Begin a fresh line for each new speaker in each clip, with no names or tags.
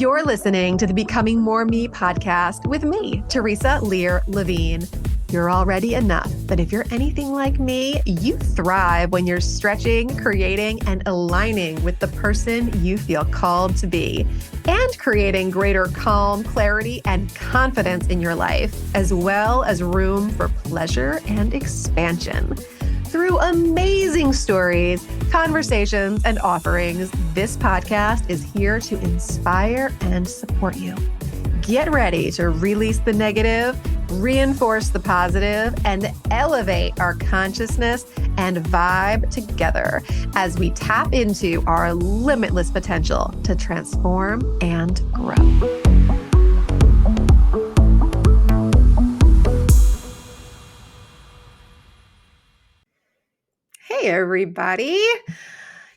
You're listening to the Becoming More Me podcast with me, Theresa Lear Levine. You're already enough, but if you're anything like me, you thrive when you're stretching, creating, and aligning with the person you feel called to be, and creating greater calm, clarity, and confidence in your life, as well as room for pleasure and expansion. Through amazing stories, conversations, and offerings, this podcast is here to inspire and support you. Get ready to release the negative, reinforce the positive, and elevate our consciousness and vibe together as we tap into our limitless potential to transform and grow. Hey, everybody.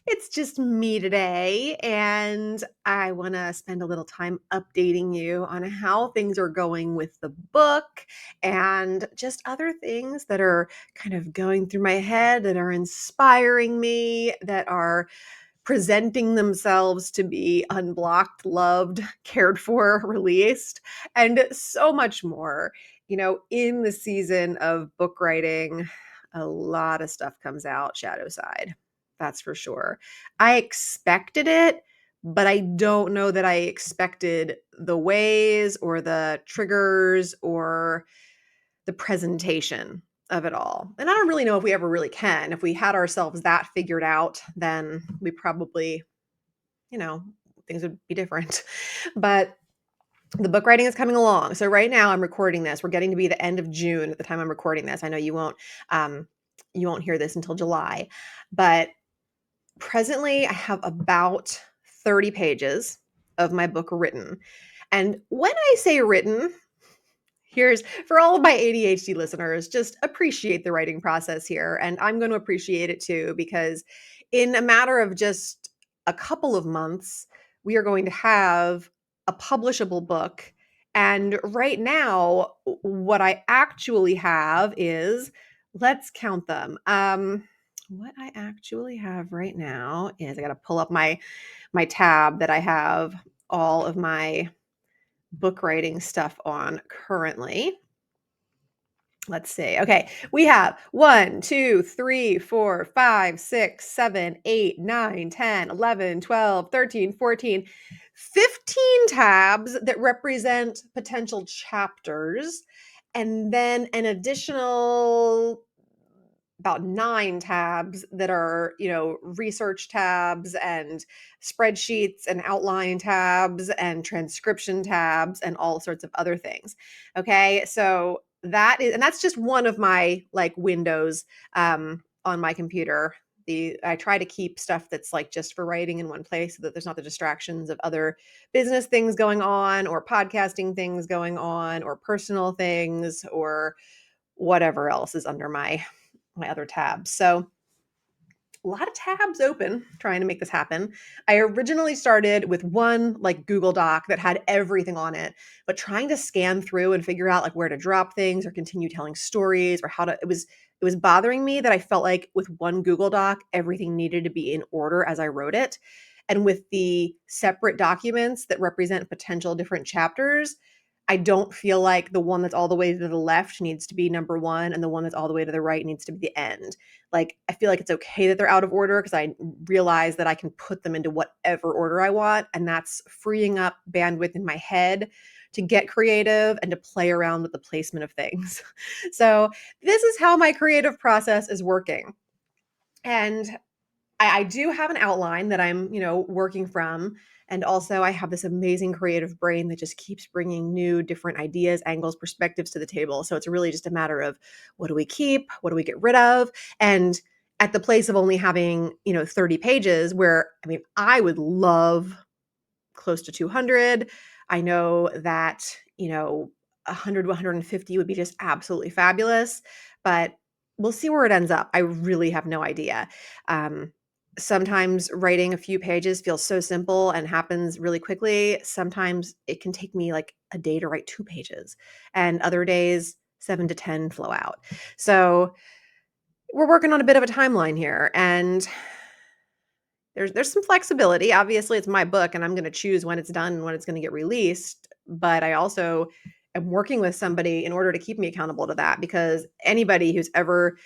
It's just me today, and I want to spend a little time updating you on how things are going with the book and just other things that are kind of going through my head that are inspiring me, that are presenting themselves to be unblocked, loved, cared for, released, and so much more. You know, in the season of book writing, a lot of stuff comes out shadow side. That's for sure. I expected it, but I don't know that I expected the ways or the triggers or the presentation of it all. And I don't really know if we ever really can. If we had ourselves that figured out, then we probably, things would be different. But the book writing is coming along. So right now I'm recording this. We're getting to be the end of June at the time I'm recording this. I know you won't hear this until July, but presently I have about 30 pages of my book written. And when I say written, here's for all of my ADHD listeners, just appreciate the writing process here. And I'm going to appreciate it too, because in a matter of just a couple of months, we are going to have a publishable book. And right now, what I actually have is, let's count them. What I actually have right now is I got to pull up my tab that I have all of my book writing stuff on currently. Let's see. Okay. We have 1, 2, 3, 4, 5, 6, 7, 8, 9, 10, 11, 12, 13, 14, 15 tabs that represent potential chapters. And then an additional about 9 tabs that are, research tabs and spreadsheets and outline tabs and transcription tabs and all sorts of other things. Okay. So that's just one of my windows on my computer. I try to keep stuff that's just for writing in one place so that there's not the distractions of other business things going on or podcasting things going on or personal things or whatever else is under my other tabs. So a lot of tabs open trying to make this happen. I originally started with one Google Doc that had everything on it, but trying to scan through and figure out where to drop things or continue telling stories or it was bothering me that I felt like with one Google Doc, everything needed to be in order as I wrote it. And with the separate documents that represent potential different chapters, I don't feel like the one that's all the way to the left needs to be number 1 and the one that's all the way to the right needs to be the end. I feel like it's okay that they're out of order because I realize that I can put them into whatever order I want, and that's freeing up bandwidth in my head to get creative and to play around with the placement of things. So this is how my creative process is working. And I do have an outline that I'm, working from. And also I have this amazing creative brain that just keeps bringing new, different ideas, angles, perspectives to the table. So it's really just a matter of what do we keep? What do we get rid of? And at the place of only having, 30 pages where, I would love close to 200. I know that, 100 to 150 would be just absolutely fabulous, but we'll see where it ends up. I really have no idea. Sometimes writing a few pages feels so simple and happens really quickly. Sometimes it can take me a day to write 2 pages, and other days 7 to 10 flow out. So we're working on a bit of a timeline here, and There's some flexibility. Obviously, it's my book and I'm going to choose when it's done and when it's going to get released, but I also am working with somebody in order to keep me accountable to that, because anybody who's ever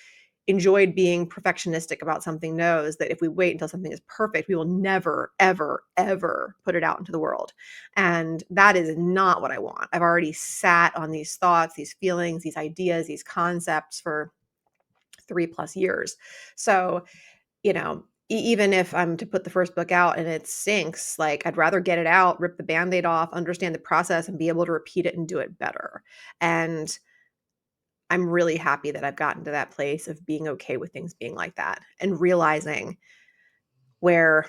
enjoyed being perfectionistic about something knows that if we wait until something is perfect, we will never, ever, ever put it out into the world. And that is not what I want. I've already sat on these thoughts, these feelings, these ideas, these concepts for 3+ years. So, even if I'm to put the first book out and it sinks, like I'd rather get it out, rip the Band-Aid off, understand the process, and be able to repeat it and do it better. And I'm really happy that I've gotten to that place of being okay with things being like that and realizing where,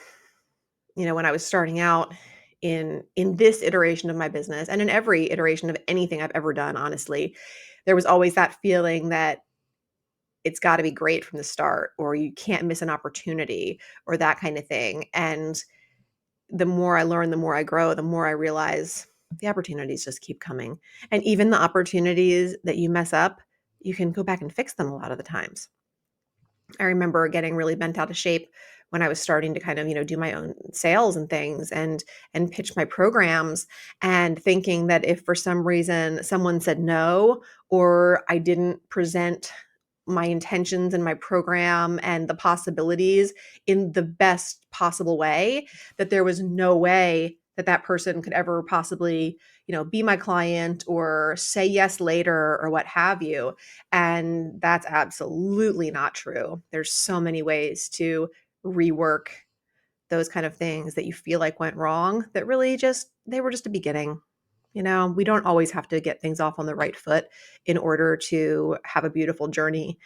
when I was starting out in this iteration of my business and in every iteration of anything I've ever done, honestly, there was always that feeling that it's got to be great from the start, or you can't miss an opportunity, or that kind of thing. And the more I learn, the more I grow, the more I realize the opportunities just keep coming. And even the opportunities that you mess up, you can go back and fix them a lot of the times. I remember getting really bent out of shape when I was starting to kind of, do my own sales and things and pitch my programs, and thinking that if for some reason someone said no, or I didn't present my intentions and my program and the possibilities in the best possible way, that there was no way that that person could ever possibly, be my client or say yes later or what have you. And that's absolutely not true. There's so many ways to rework those kind of things that you feel like went wrong, that really they were just a beginning. We don't always have to get things off on the right foot in order to have a beautiful journey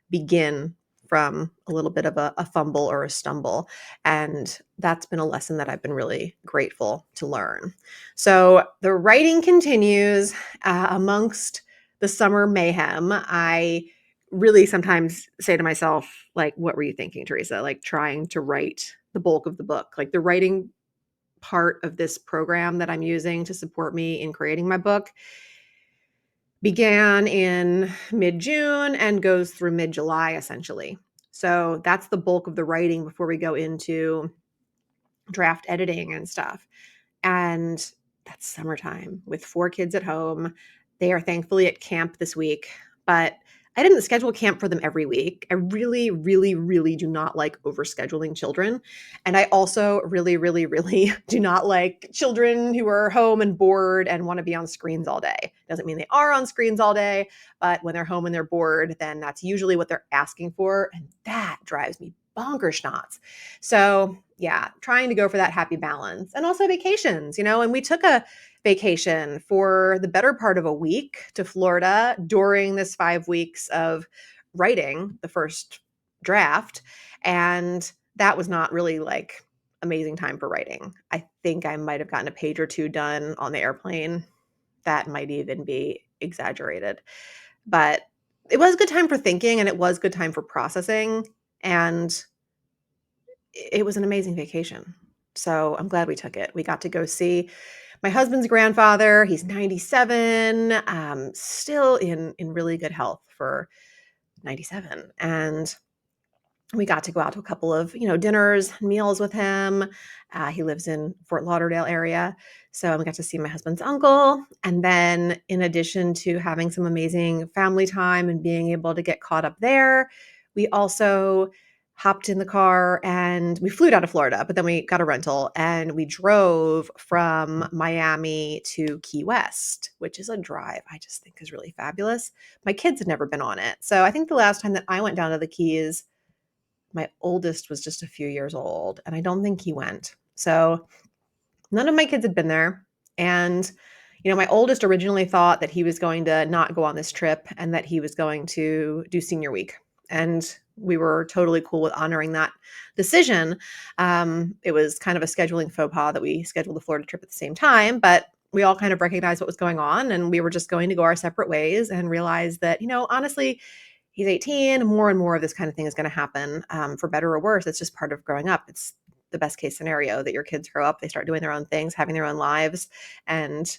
begin from a little bit of a fumble or a stumble. And that's been a lesson that I've been really grateful to learn. So the writing continues amongst the summer mayhem. I really sometimes say to myself, like, what were you thinking, Theresa? Like trying to write the bulk of the book, like the writing part of this program that I'm using to support me in creating my book began in mid-June and goes through mid-July, essentially. So that's the bulk of the writing before we go into draft editing and stuff. And that's summertime with 4 kids at home. They are thankfully at camp this week, but I didn't schedule camp for them every week. I really, really, really do not like overscheduling children. And I also really, really, really do not like children who are home and bored and want to be on screens all day. Doesn't mean they are on screens all day, but when they're home and they're bored, then that's usually what they're asking for. And that drives me bonkers knots. So yeah, trying to go for that happy balance, and also vacations, and we took a vacation for the better part of a week to Florida during this 5 weeks of writing the first draft. And that was not really like amazing time for writing. I think I might have gotten a page or two done on the airplane. That might even be exaggerated, but it was good time for thinking, and it was good time for processing. And it was an amazing vacation. So I'm glad we took it. We got to go see my husband's grandfather. He's 97, still in really good health for 97. And we got to go out to a couple of, dinners, meals with him. He lives in Fort Lauderdale area. So we got to see my husband's uncle. And then in addition to having some amazing family time and being able to get caught up there, we also hopped in the car and we flew down to Florida, but then we got a rental and we drove from Miami to Key West, which is a drive I just think is really fabulous. My kids had never been on it. So I think the last time that I went down to the Keys, my oldest was just a few years old, and I don't think he went. So none of my kids had been there. And, my oldest originally thought that he was going to not go on this trip and that he was going to do senior week. And we were totally cool with honoring that decision. It was kind of a scheduling faux pas that we scheduled the Florida trip at the same time, but we all kind of recognized what was going on, and we were just going to go our separate ways and realize that, honestly, he's 18, more and more of this kind of thing is going to happen, for better or worse. It's just part of growing up. It's the best case scenario that your kids grow up, they start doing their own things, having their own lives, and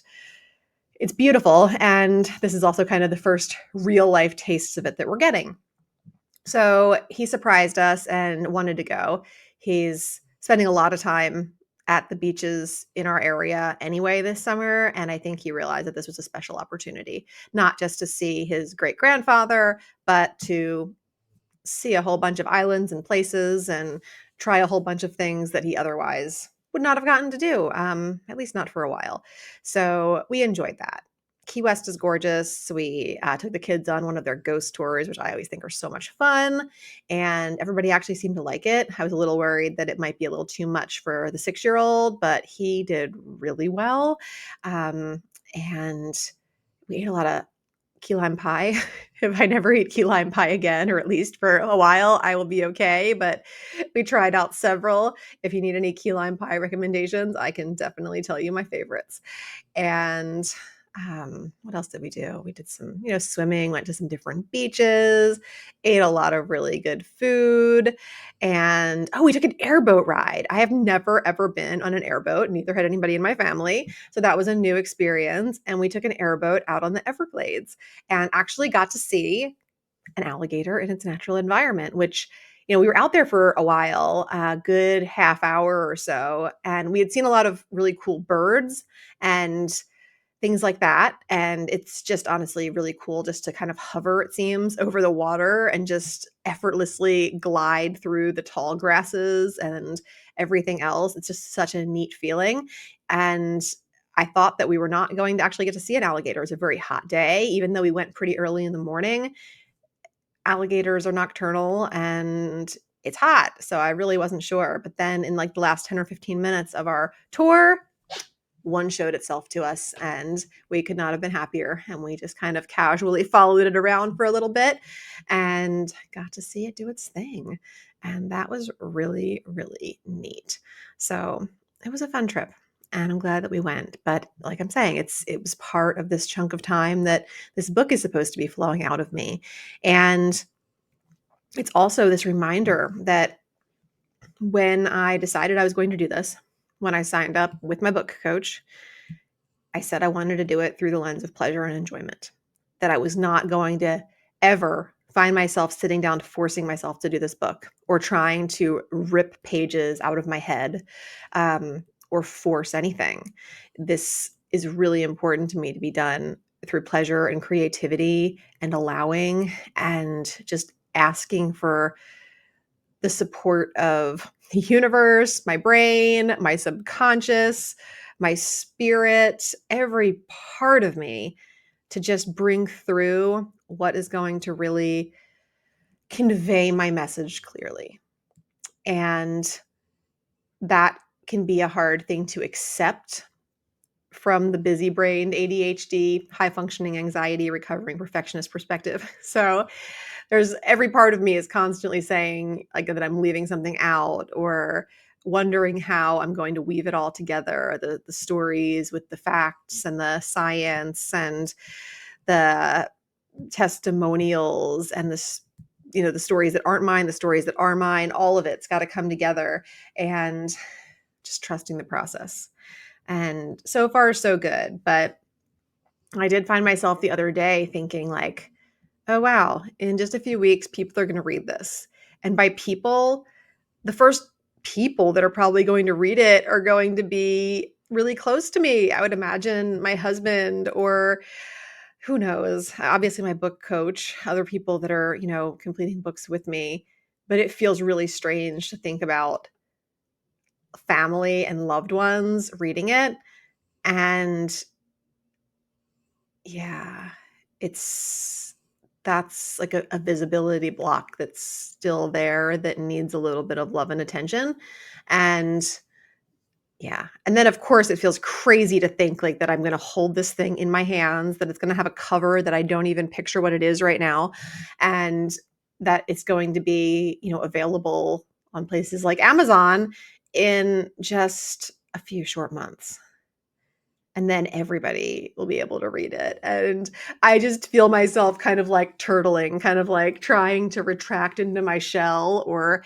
it's beautiful. And this is also kind of the first real life tastes of it that we're getting. So he surprised us and wanted to go. He's spending a lot of time at the beaches in our area anyway this summer, and I think he realized that this was a special opportunity, not just to see his great-grandfather, but to see a whole bunch of islands and places and try a whole bunch of things that he otherwise would not have gotten to do, at least not for a while. So we enjoyed that. Key West is gorgeous. We took the kids on one of their ghost tours, which I always think are so much fun. And everybody actually seemed to like it. I was a little worried that it might be a little too much for the 6-year-old, but he did really well. And we ate a lot of key lime pie. If I never eat key lime pie again, or at least for a while, I will be okay. But we tried out several. If you need any key lime pie recommendations, I can definitely tell you my favorites. And what else did we do? We did some, swimming, went to some different beaches, ate a lot of really good food. And we took an airboat ride. I have never, ever been on an airboat, neither had anybody in my family. So that was a new experience. And we took an airboat out on the Everglades and actually got to see an alligator in its natural environment, which, we were out there for a while, a good half hour or so, and we had seen a lot of really cool birds and things like that. And it's just honestly really cool just to kind of hover, it seems, over the water and just effortlessly glide through the tall grasses and everything else. It's just such a neat feeling. And I thought that we were not going to actually get to see an alligator. It was a very hot day, even though we went pretty early in the morning. Alligators are nocturnal and it's hot. So I really wasn't sure. But then in like the last 10 or 15 minutes of our tour, one showed itself to us and we could not have been happier. And we just kind of casually followed it around for a little bit and got to see it do its thing. And that was really, really neat. So it was a fun trip. And I'm glad that we went. But like I'm saying, it was part of this chunk of time that this book is supposed to be flowing out of me. And it's also this reminder that when I decided I was going to do this, when I signed up with my book coach, I said I wanted to do it through the lens of pleasure and enjoyment, that I was not going to ever find myself sitting down forcing myself to do this book or trying to rip pages out of my head or force anything. This is really important to me to be done through pleasure and creativity and allowing and just asking for the support of the universe, my brain, my subconscious, my spirit, every part of me to just bring through what is going to really convey my message clearly. And that can be a hard thing to accept from the busy brained ADHD, high functioning anxiety, recovering perfectionist perspective. So there's every part of me is constantly saying like that I'm leaving something out or wondering how I'm going to weave it all together, the stories with the facts and the science and the testimonials and the stories that aren't mine, the stories that are mine, all of it's got to come together and just trusting the process. And so far so good, but I did find myself the other day thinking like, oh, wow, in just a few weeks, people are going to read this. And by people, the first people that are probably going to read it are going to be really close to me. I would imagine my husband or who knows, obviously my book coach, other people that are, completing books with me. But it feels really strange to think about family and loved ones reading it. And yeah, that's like a visibility block that's still there that needs a little bit of love and attention. And yeah. And then of course it feels crazy to think like that I'm going to hold this thing in my hands, that it's going to have a cover that I don't even picture what it is right now. And that it's going to be, available on places like Amazon in just a few short months. And then everybody will be able to read it. And I just feel myself kind of like turtling, kind of like trying to retract into my shell or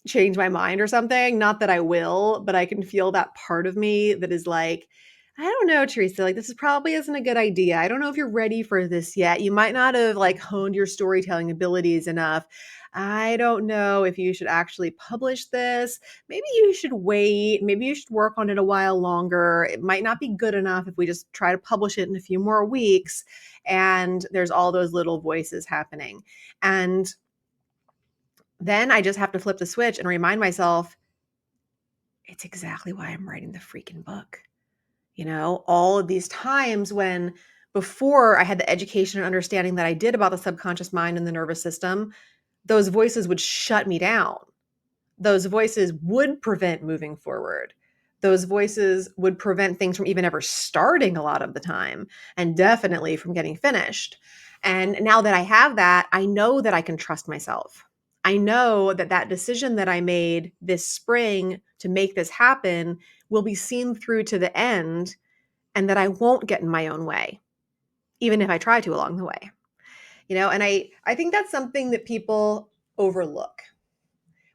change my mind or something. Not that I will, but I can feel that part of me that is like, I don't know, Theresa. Like, this is probably isn't a good idea. I don't know if you're ready for this yet. You might not have like honed your storytelling abilities enough. I don't know if you should actually publish this. Maybe you should wait. Maybe you should work on it a while longer. It might not be good enough if we just try to publish it in a few more weeks. And there's all those little voices happening. And then I just have to flip the switch and remind myself it's exactly why I'm writing the freaking book. All of these times when before I had the education and understanding that I did about the subconscious mind and the nervous system, those voices would shut me down. Those voices would prevent moving forward. Those voices would prevent things from even ever starting a lot of the time, and definitely from getting finished. And now that I have that, I know that I can trust myself. I know that that decision that I made this spring to make this happen will be seen through to the end, and that I won't get in my own way, even if I try to along the way. And I think that's something that people overlook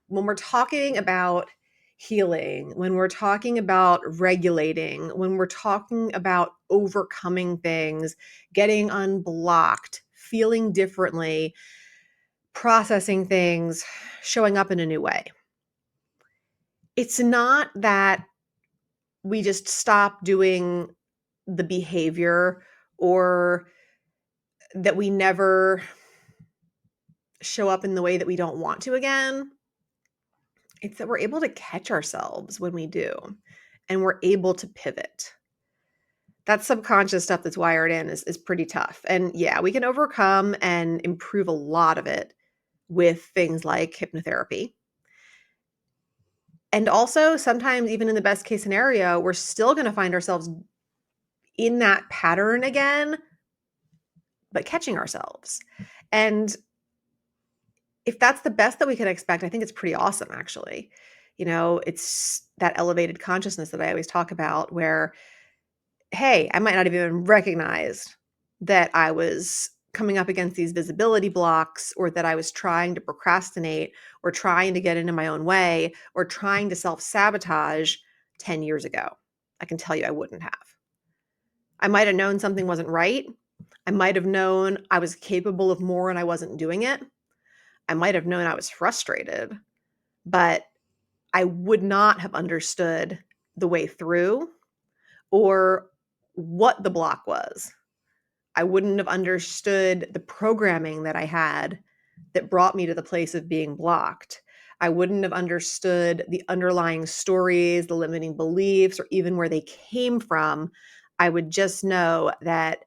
when we're talking about healing, when we're talking about regulating, when we're talking about overcoming things, getting unblocked, feeling differently, processing things, showing up in a new way. It's not that we just stop doing the behavior or that we never show up in the way that we don't want to again. It's that we're able to catch ourselves when we do, and we're able to pivot. That subconscious stuff that's wired in is pretty tough. And yeah, we can overcome and improve a lot of it with things like hypnotherapy. And also, sometimes, even in the best case scenario, we're still going to find ourselves in that pattern again, but catching ourselves. And if that's the best that we can expect, I think it's pretty awesome, actually. It's that elevated consciousness that I always talk about where, hey, I might not have even recognized that I was coming up against these visibility blocks, or that I was trying to procrastinate, or trying to get into my own way, or trying to self-sabotage 10 years ago. I can tell you I wouldn't have. I might have known something wasn't right. I might have known I was capable of more and I wasn't doing it. I might have known I was frustrated, but I would not have understood the way through or what the block was. I wouldn't have understood the programming that I had that brought me to the place of being blocked. I wouldn't have understood the underlying stories, the limiting beliefs, or even where they came from. I would just know that,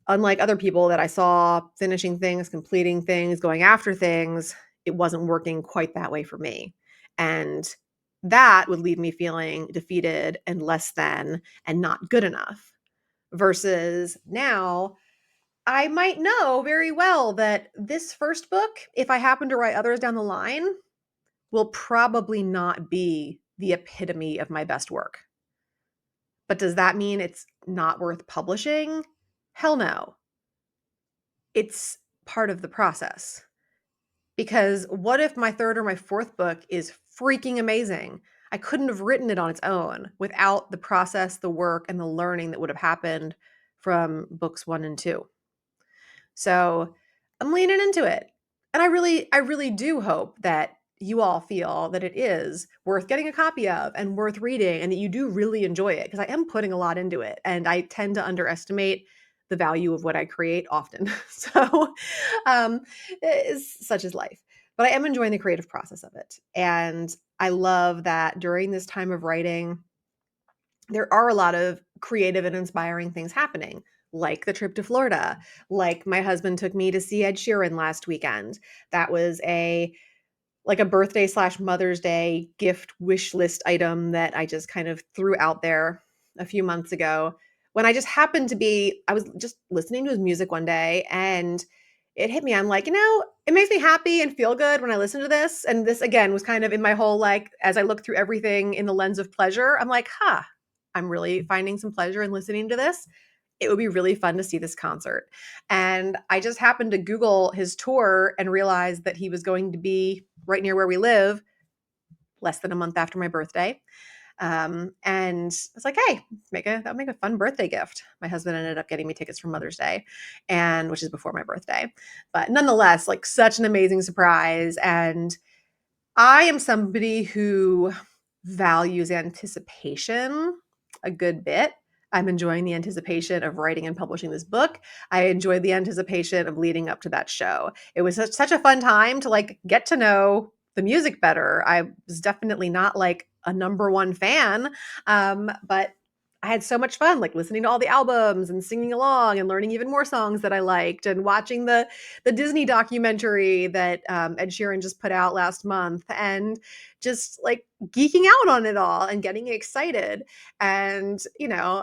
unlike other people that I saw finishing things, completing things, going after things, it wasn't working quite that way for me. And that would leave me feeling defeated and less than and not good enough. Versus now, I might know very well that this first book, if I happen to write others down the line, will probably not be the epitome of my best work. But does that mean it's not worth publishing? Hell no. It's part of the process. Because what if my third or my fourth book is freaking amazing? I couldn't have written it on its own without the process, the work, and the learning that would have happened from books 1 and 2. So I'm leaning into it. And I really do hope that you all feel that it is worth getting a copy of and worth reading, and that you do really enjoy it, because I am putting a lot into it and I tend to underestimate the value of what I create often. So um, such is life. But I am enjoying the creative process of it. And I love that during this time of writing, there are a lot of creative and inspiring things happening, like the trip to Florida, like my husband took me to see Ed Sheeran last weekend. That was a birthday / Mother's Day gift wish list item that I just kind of threw out there a few months ago, when I just happened to be, I was just listening to his music one day and it hit me. I'm like, it makes me happy and feel good when I listen to this. And this again was kind of in my whole, like, as I look through everything in the lens of pleasure, I'm like, I'm really finding some pleasure in listening to this. It would be really fun to see this concert. And I just happened to Google his tour and realized that he was going to be right near where we live less than a month after my birthday. And I was like, hey, that'll make a fun birthday gift. My husband ended up getting me tickets for Mother's Day, and which is before my birthday. But nonetheless, like such an amazing surprise. And I am somebody who values anticipation a good bit. I'm enjoying the anticipation of writing and publishing this book. I enjoyed the anticipation of leading up to that show. It was such a fun time to like get to know the music better. I was definitely not like a number one fan, but I had so much fun, like listening to all the albums and singing along and learning even more songs that I liked, and watching the Disney documentary that Ed Sheeran just put out last month, and just like geeking out on it all and getting excited. And,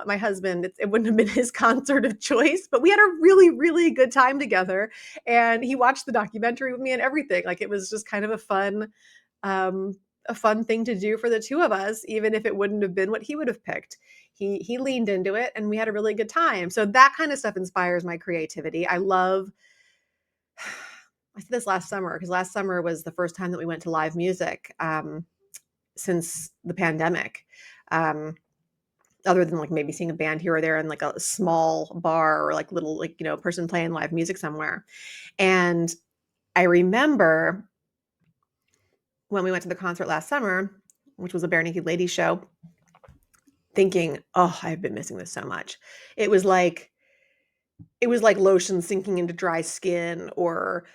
my husband, it wouldn't have been his concert of choice, but we had a really, really good time together. And he watched the documentary with me and everything. Like it was just kind of um, a fun thing to do for the two of us, even if it wouldn't have been what he would have picked. He leaned into it and we had a really good time. So that kind of stuff inspires my creativity. I said this last summer because last summer was the first time that we went to live music since the pandemic. Other than like maybe seeing a band here or there in like a small bar or like little like person playing live music somewhere. And I remember when we went to the concert last summer, which was a Bare Naked Ladies show, thinking, oh, I've been missing this so much. It was like lotion sinking into dry skin, or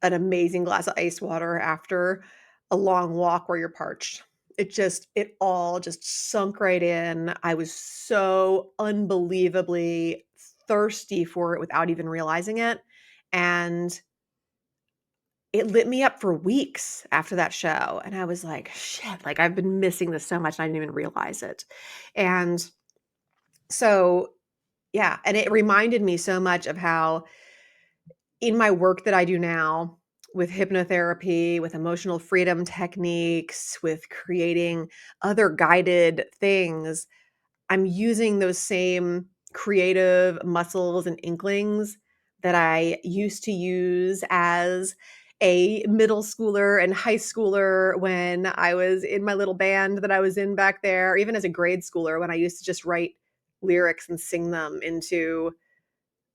an amazing glass of ice water after a long walk where you're parched. It all just sunk right in. I was so unbelievably thirsty for it without even realizing it. And it lit me up for weeks after that show. And I was like, shit, like I've been missing this so much and I didn't even realize it. And so, yeah. And it reminded me so much of how in my work that I do now with hypnotherapy, with emotional freedom techniques, with creating other guided things, I'm using those same creative muscles and inklings that I used to use as a middle schooler and high schooler, when I was in my little band that I was in back there, even as a grade schooler, when I used to just write lyrics and sing them into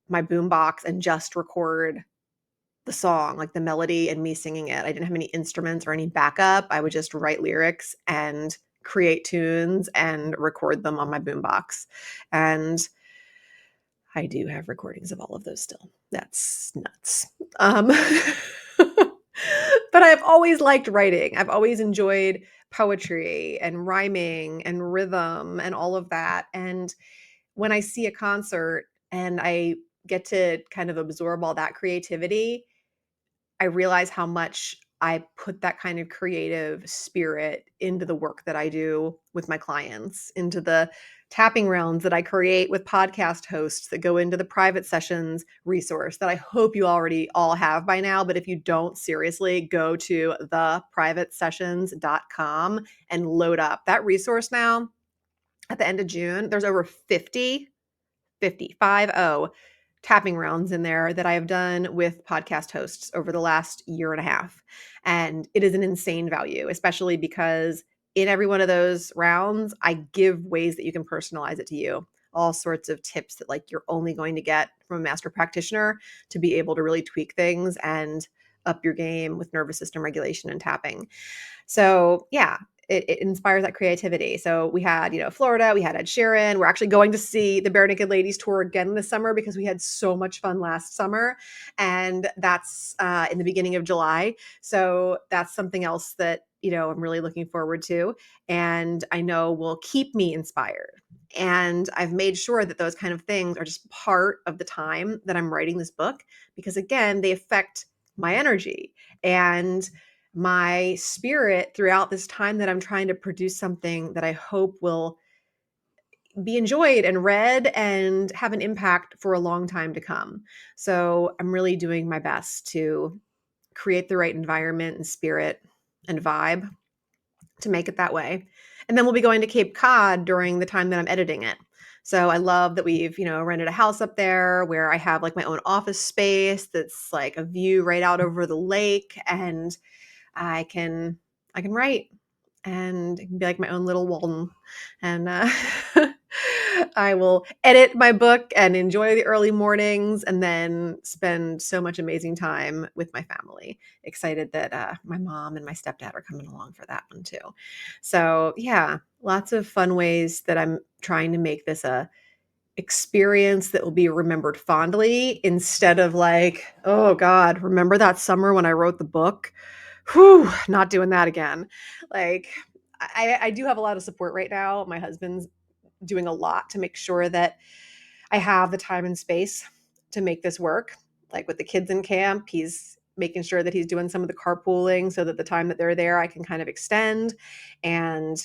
my boombox and just record the song, like the melody and me singing it. I didn't have any instruments or any backup. I would just write lyrics and create tunes and record them on my boombox. And I do have recordings of all of those still. That's nuts. But I've always liked writing. I've always enjoyed poetry and rhyming and rhythm and all of that. And when I see a concert and I get to kind of absorb all that creativity, I realize how much I put that kind of creative spirit into the work that I do with my clients, into the tapping rounds that I create with podcast hosts that go into the private sessions resource that I hope you already all have by now. But if you don't, seriously, go to theprivatesessions.com and load up that resource now. At the end of June, there's over 50 tapping rounds in there that I have done with podcast hosts over the last year and a half. And it is an insane value, especially because in every one of those rounds, I give ways that you can personalize it to you. All sorts of tips that like you're only going to get from a master practitioner to be able to really tweak things and up your game with nervous system regulation and tapping. So yeah, it inspires that creativity. So we had, Florida, we had Ed Sheeran. We're actually going to see the Bare Naked Ladies tour again this summer because we had so much fun last summer. And that's in the beginning of July. So that's something else that, I'm really looking forward to. And I know will keep me inspired. And I've made sure that those kind of things are just part of the time that I'm writing this book, because again, they affect my energy and my spirit throughout this time that I'm trying to produce something that I hope will be enjoyed and read and have an impact for a long time to come. So I'm really doing my best to create the right environment and spirit and vibe to make it that way. And then we'll be going to Cape Cod during the time that I'm editing it. So I love that we've, rented a house up there where I have like my own office space that's like a view right out over the lake, and I can write and it can be like my own little Walden. And I will edit my book and enjoy the early mornings and then spend so much amazing time with my family. Excited that my mom and my stepdad are coming along for that one too. So yeah, lots of fun ways that I'm trying to make this a experience that will be remembered fondly instead of like, oh God, remember that summer when I wrote the book? Whew, not doing that again. Like, I do have a lot of support right now. My husband's doing a lot to make sure that I have the time and space to make this work. Like with the kids in camp, he's making sure that he's doing some of the carpooling so that the time that they're there, I can kind of extend. And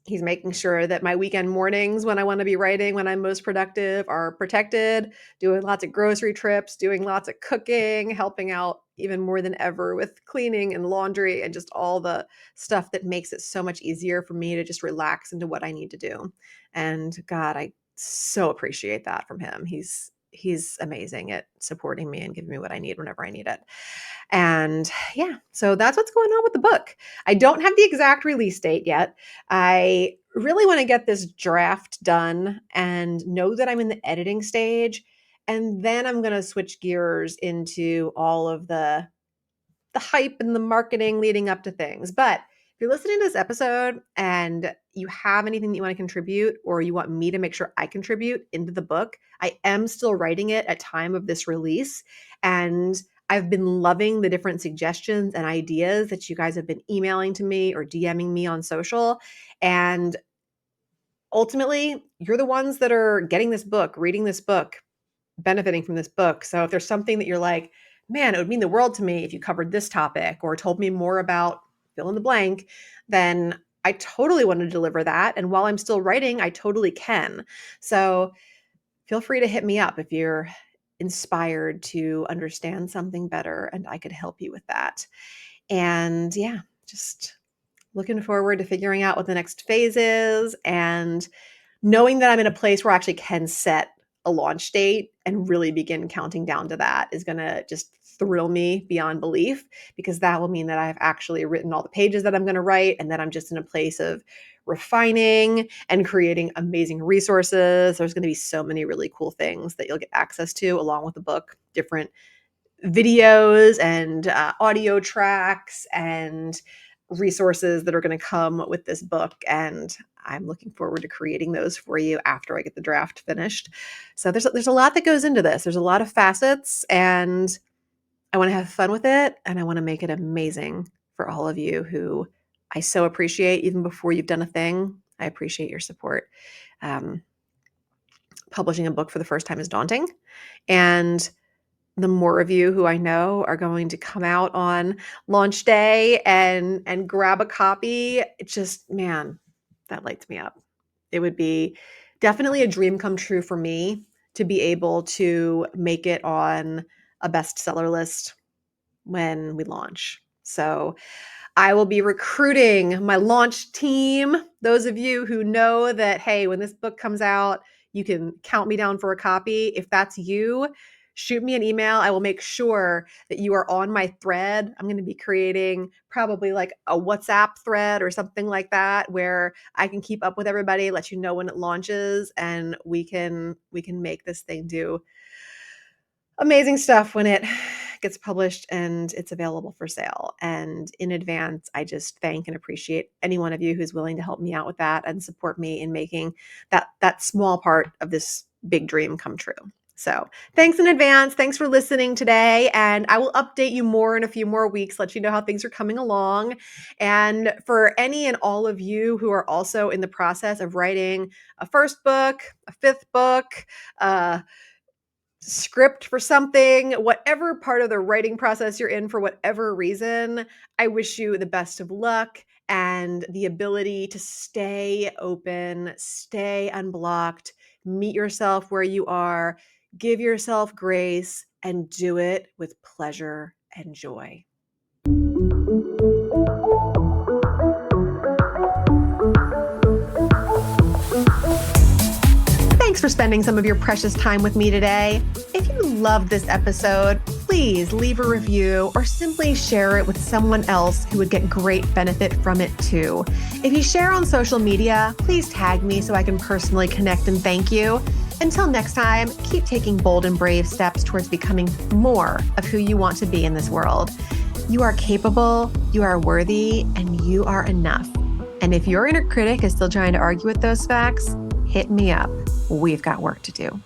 he's making sure that my weekend mornings when I want to be writing, when I'm most productive, are protected, doing lots of grocery trips, doing lots of cooking, helping out even more than ever with cleaning and laundry and just all the stuff that makes it so much easier for me to just relax into what I need to do. And God, I so appreciate that from him. He's amazing at supporting me and giving me what I need whenever I need it. And yeah, so that's what's going on with the book. I don't have the exact release date yet. I really want to get this draft done and know that I'm in the editing stage. And then I'm going to switch gears into all of the hype and the marketing leading up to things. But if you're listening to this episode and you have anything that you want to contribute or you want me to make sure I contribute into the book, I am still writing it at time of this release. And I've been loving the different suggestions and ideas that you guys have been emailing to me or DMing me on social. And ultimately, you're the ones that are getting this book, reading this book, benefiting from this book. So if there's something that you're like, man, it would mean the world to me if you covered this topic or told me more about fill in the blank, then I totally want to deliver that. And while I'm still writing, I totally can. So feel free to hit me up if you're inspired to understand something better and I could help you with that. And yeah, just looking forward to figuring out what the next phase is and knowing that I'm in a place where I actually can set a launch date and really begin counting down to that is going to just thrill me beyond belief, because that will mean that I've actually written all the pages that I'm going to write and that I'm just in a place of refining and creating amazing resources. There's going to be so many really cool things that you'll get access to along with the book, different videos and audio tracks and resources that are going to come with this book. And I'm looking forward to creating those for you after I get the draft finished. So there's a lot that goes into this. There's a lot of facets, and I want to have fun with it, and I want to make it amazing for all of you who I so appreciate. Even before you've done a thing, I appreciate your support. Publishing a book for the first time is daunting, and the more of you who I know are going to come out on launch day and grab a copy, it just, man, that lights me up. It would be definitely a dream come true for me to be able to make it on a bestseller list when we launch. So I will be recruiting my launch team. Those of you who know that, hey, when this book comes out, you can count me down for a copy. If that's you, shoot me an email. I will make sure that you are on my thread. I'm going to be creating probably like a WhatsApp thread or something like that where I can keep up with everybody, let you know when it launches, and we can make this thing do amazing stuff when it gets published and it's available for sale. And in advance, I just thank and appreciate any one of you who's willing to help me out with that and support me in making that small part of this big dream come true. So thanks in advance. Thanks for listening today. And I will update you more in a few more weeks, let you know how things are coming along. And for any and all of you who are also in the process of writing a first book, a fifth book, script for something, whatever part of the writing process you're in for whatever reason, I wish you the best of luck and the ability to stay open, stay unblocked, meet yourself where you are, give yourself grace, and do it with pleasure and joy. Thanks for spending some of your precious time with me today. If you loved this episode, please leave a review or simply share it with someone else who would get great benefit from it too. If you share on social media, please tag me so I can personally connect and thank you. Until next time, keep taking bold and brave steps towards becoming more of who you want to be in this world. You are capable, you are worthy, and you are enough. And if your inner critic is still trying to argue with those facts, hit me up. We've got work to do.